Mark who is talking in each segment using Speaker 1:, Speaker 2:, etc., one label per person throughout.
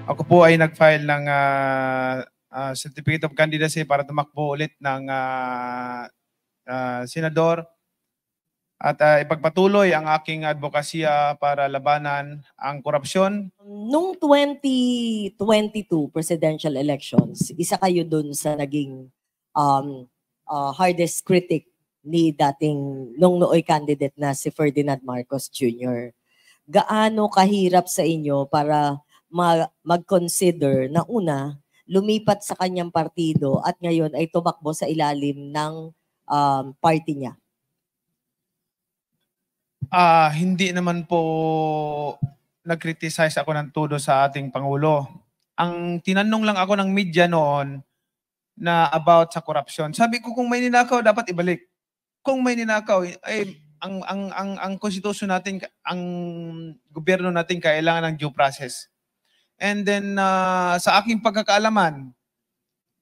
Speaker 1: Ako po ay nag-file ng Certificate of Candidacy para tumakbo ulit ng senador at ipagpatuloy ang aking advokasya para labanan ang korupsyon.
Speaker 2: Nung 2022 presidential elections, isa kayo dun sa naging hardest critic ni dating nung nooy candidate na si Ferdinand Marcos Jr. Gaano kahirap sa inyo para mag-consider na una, lumipat sa kanyang partido at ngayon ay tumakbo sa ilalim ng party niya?
Speaker 1: Hindi naman po nag-criticize ako ng todo sa ating Pangulo. Ang tinanong lang ako ng media noon na about sa korupsyon. Sabi ko, kung may ninakaw, dapat ibalik. Kung may ninakaw, ang konstitusyon natin, ang gobyerno natin kailangan ng due process. And then sa aking pagkakaalaman,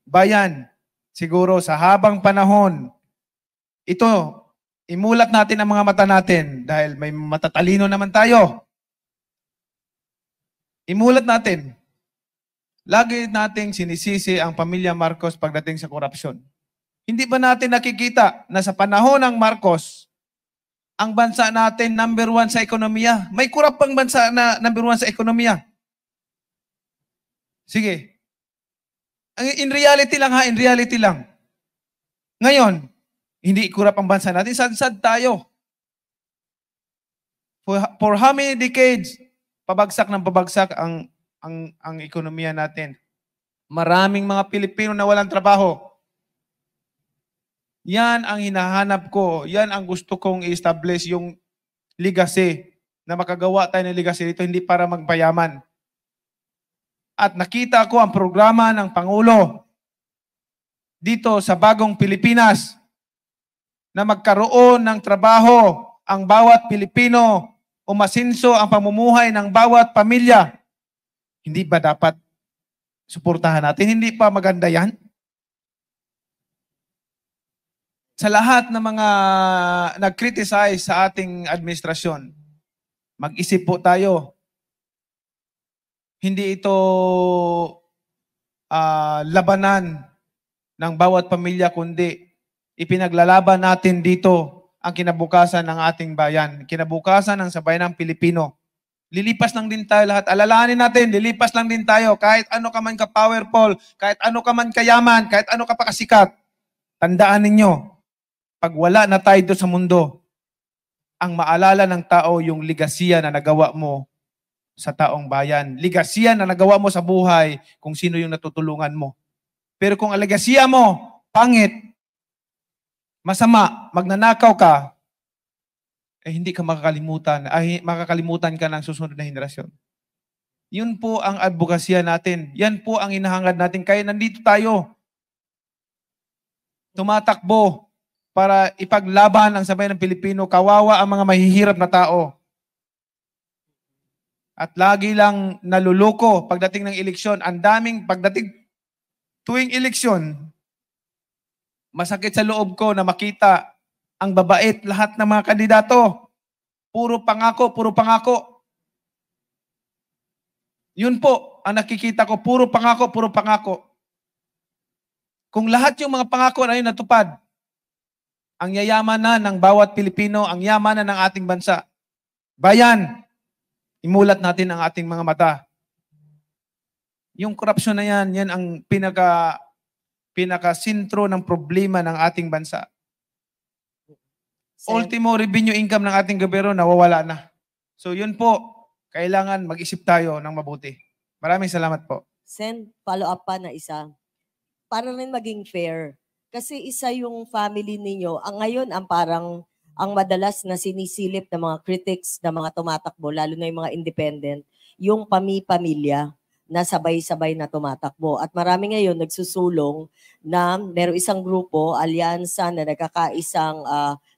Speaker 1: bayan, siguro sa habang panahon, ito, imulat natin ang mga mata natin dahil may matatalino naman tayo. Imulat natin. Lagi nating sinisisi ang pamilya Marcos pagdating sa korupsyon. Hindi ba natin nakikita na sa panahon ng Marcos, ang bansa natin number 1 sa ekonomiya? May kurap pang bansa na number 1 sa ekonomiya. Sige. In reality lang ha, in reality lang. Ngayon, hindi kurap ang bansa natin, sad-sad tayo. For how many decades, pabagsak ng pabagsak ang ekonomiya natin. Maraming mga Pilipino na walang trabaho. Yan ang hinahanap ko. Yan ang gusto kong i-establish, yung legacy. Na makagawa tayo ng legacy dito, hindi para magpayaman. At nakita ko ang programa ng Pangulo dito sa bagong Pilipinas na magkaroon ng trabaho ang bawat Pilipino, umasinso ang pamumuhay ng bawat pamilya. Hindi ba dapat suportahan natin? Hindi pa maganda yan? Sa lahat ng mga nag-criticize sa ating administrasyon, mag-isip po tayo. Hindi ito labanan ng bawat pamilya, kundi ipinaglalaban natin dito ang kinabukasan ng ating bayan, kinabukasan ng sabayanang Pilipino. Lilipas lang din tayo lahat. Alalahanin natin, lilipas lang din tayo. Kahit ano ka man ka-powerful, kahit ano ka man kayaman, kahit ano ka pa kasikat. Tandaan ninyo, pag wala na tayo doon sa mundo, ang maalala ng tao yung ligasiya na nagawa mo sa taong bayan. Ligasiya na nagawa mo sa buhay kung sino yung natutulungan mo. Pero kung ang ligasiya mo, pangit, masama, magnanakaw ka, hindi ka makakalimutan, makakalimutan ka ng susunod na henerasyon. Yun po ang advokasya natin. Yan po ang inahangad natin. Kaya nandito tayo. Tumatakbo para ipaglaban ang sabayan ng Pilipino. Kawawa ang mga mahihirap na tao. At lagi lang naluluko pagdating ng eleksyon. Ang daming pagdating tuwing eleksyon, masakit sa loob ko na makita ang babait lahat ng mga kandidato. Puro pangako, puro pangako. Yun po ang nakikita ko, puro pangako, puro pangako. Kung lahat yung mga pangako na yun natupad, ang yayaman na ng bawat Pilipino, ang yaman na ng ating bansa. Bayan, imulat natin ang ating mga mata. Yung korupsyon na yan, yan ang pinaka-sintro ng problema ng ating bansa. Ultimo revenue income ng ating gobyerno nawawala na. So yun po, kailangan mag-isip tayo ng mabuti. Maraming salamat po.
Speaker 2: Sen, follow up pa na isa. Para rin maging fair. Kasi isa yung family ninyo, ang ngayon ang parang ang madalas na sinisilip ng mga critics na mga tumatakbo, lalo na yung mga independent, yung pamilya na sabay-sabay na tumatakbo. At marami ngayon nagsusulong na meron isang grupo, alyansa na nagkakaisang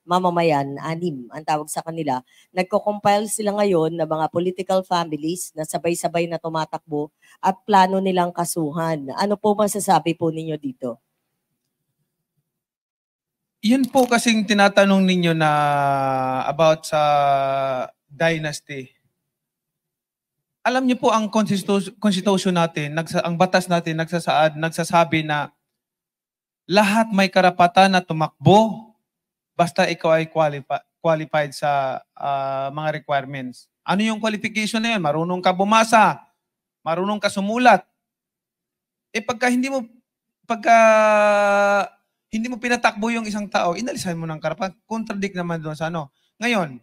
Speaker 2: mamamayan, 6 ang tawag sa kanila. Nagko-compile sila ngayon ng mga political families na sabay-sabay na tumatakbo at plano nilang kasuhan. Ano po masasabi po ninyo dito?
Speaker 1: Yan po kasing tinatanong ninyo na about sa dynasty. Alam niyo po ang constitution natin, ang batas natin nagsasabi na lahat may karapatan na tumakbo basta ikaw ay qualified sa mga requirements. Ano yung qualification na yun? Marunong ka bumasa, marunong ka sumulat. Pagka hindi mo pinatakbo yung isang tao, inalisan mo ng karapatan. Contradict naman doon sa ano. Ngayon,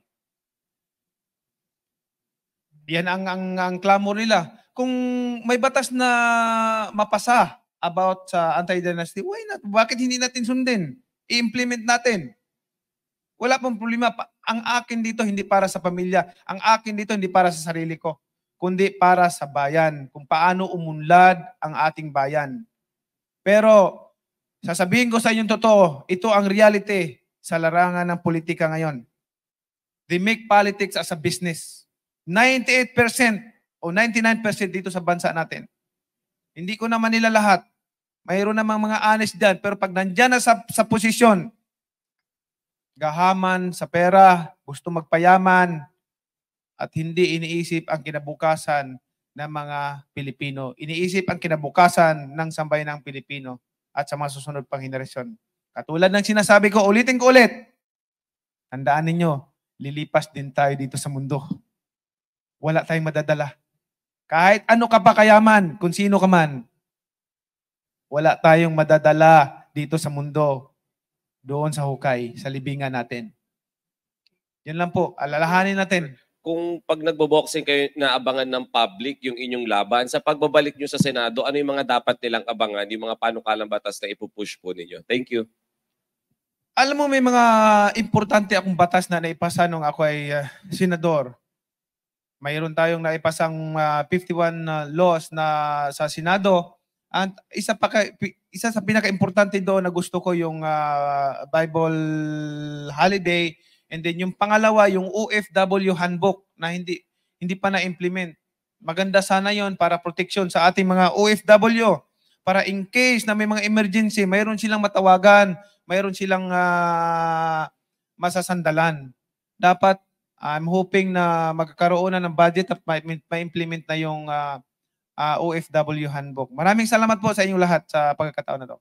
Speaker 1: yan ang clamor nila. Kung may batas na mapasa about sa anti-dynasty, why not? Bakit hindi natin sundin? I-implement natin. Wala pong problema. Ang akin dito hindi para sa pamilya. Ang akin dito hindi para sa sarili ko, kundi para sa bayan. Kung paano umunlad ang ating bayan. Pero, sasabihin ko sa inyong totoo, ito ang reality sa larangan ng politika ngayon. They make politics as a business. 98% o 99% dito sa bansa natin. Hindi ko naman nila lahat. Mayroon namang mga honest dyan. Pero pag nandyan na sa posisyon, gahaman sa pera, gusto magpayaman, at hindi iniisip ang kinabukasan ng mga Pilipino. Iniisip ang kinabukasan ng sambayanang Pilipino at sa mga susunod pang henerasyon. Katulad ng sinasabi ko, ulitin ko ulit. Tandaan ninyo, lilipas din tayo dito sa mundo. Wala tayong madadala. Kahit ano ka pa kayaman, kung sino ka man, wala tayong madadala dito sa mundo, doon sa hukay, sa libingan natin. Yan lang po, alalahanin natin.
Speaker 3: Kung pag nagbo-boxing kayo, naabangan ng public yung inyong laban, sa pagbabalik nyo sa Senado, ano yung mga dapat nilang abangan, yung mga panukalang batas na ipupush po ninyo? Thank you.
Speaker 1: Alam mo, may mga importante akong batas na naipasa nung ako ay senador. Mayroon tayong naipasang 51 laws na sa Senado. At isa sa pinaka-importante doon na gusto ko yung Bible holiday. And then yung pangalawa, yung OFW handbook na hindi pa na-implement. Maganda sana yon para protection sa ating mga OFW. Para in case na may mga emergency, mayroon silang matawagan, mayroon silang masasandalan. Dapat, I'm hoping na magkakaroon na ng budget at ma-implement na yung OFW handbook. Maraming salamat po sa inyong lahat sa pagkakataon na to.